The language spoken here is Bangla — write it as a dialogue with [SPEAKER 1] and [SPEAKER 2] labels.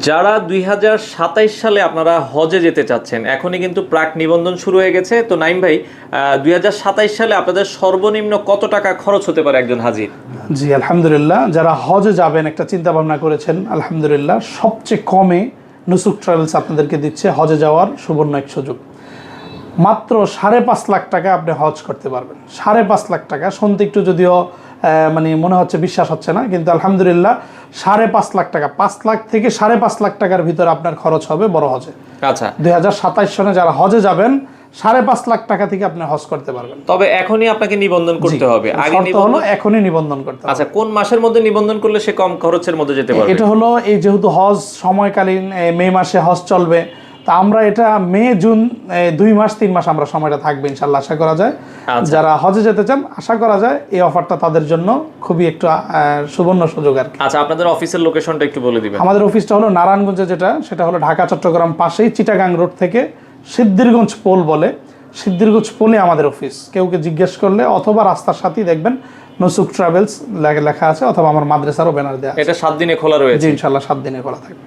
[SPEAKER 1] যারা 2027 সালে আপনারা হজে যেতে চাচ্ছেন, এখনই কিন্তু প্রাক নিবন্ধন শুরু হয়ে গেছে। তো নাইম ভাই, 2027 সালে আপনাদের সর্বনিম্ন কত টাকা খরচ হতে পারে একজন হাজির?
[SPEAKER 2] জি আলহামদুলিল্লাহ, যারা হজে যাবেন একটা চিন্তা ভাবনা করেছেন, আলহামদুলিল্লাহ সবচেয়ে কমে নুসুক ট্রাভেলস আপনাদেরকে দিচ্ছে হজে যাওয়ার সুবর্ণ এক সুযোগ। মাত্র 5.5 লাখ টাকা আপনি হজ করতে পারবেন। 5.5 লাখ টাকা শুনতে একটু যদিও মানে মনে হচ্ছে, বিশ্বাস হচ্ছে না, কিন্তু আলহামদুলিল্লাহ 5.5 লাখ টাকা, 5 লাখ থেকে 5.5 লাখ টাকার ভিতরে আপনার খরচ হবে বড় হজে।
[SPEAKER 1] আচ্ছা,
[SPEAKER 2] 2027 সনে যারা হজে যাবেন 5.5 লাখ টাকা থেকে আপনি হজ করতে পারবেন।
[SPEAKER 1] তবে এখনই আপনাকে নিবন্ধন করতে হবে। আগে
[SPEAKER 2] শর্ত হলো এখনই নিবন্ধন করতে হবে।
[SPEAKER 1] আচ্ছা, কোন মাসের মধ্যে নিবন্ধন করলে সে কম খরচের মধ্যে যেতে পারবে?
[SPEAKER 2] এটা হলো এই যেহেতু হজ সময়কালীন মে মাসে হজ চলবে, তা আমরা এটা মে জুন 2 মাস 3 মাস আমরা সময়টা থাকবে ইনশাল্লাহ, আশা করা যায়। যারা হজে যেতে চান আশা করা যায় এই অফারটা তাদের জন্য খুবই একটু সুবর্ণ সুযোগ আর কি।
[SPEAKER 1] আচ্ছা, আপনাদের অফিসের লোকেশনটা একটু বলে দিবেন।
[SPEAKER 2] আমাদের অফিসটা হলো নারায়ণগঞ্জে, সেটা হলো ঢাকা চট্টগ্রাম পাশেই চিটাগাং রোড থেকে সিদ্ধিরগঞ্জ পোল বলে, সিদ্ধিরগঞ্জ পোলে আমাদের অফিস। কেউকে জিজ্ঞেস করলে অথবা রাস্তার সাথেই দেখবেন নুসুক ট্রাভেলস লেখা আছে, অথবা আমার মাদ্রাসারও ব্যানার দেওয়া আছে।
[SPEAKER 1] এটা 7 দিনে খোলা রয়েছে?
[SPEAKER 2] জি ইনশাল্লাহ 7 দিনে খোলা থাকবে।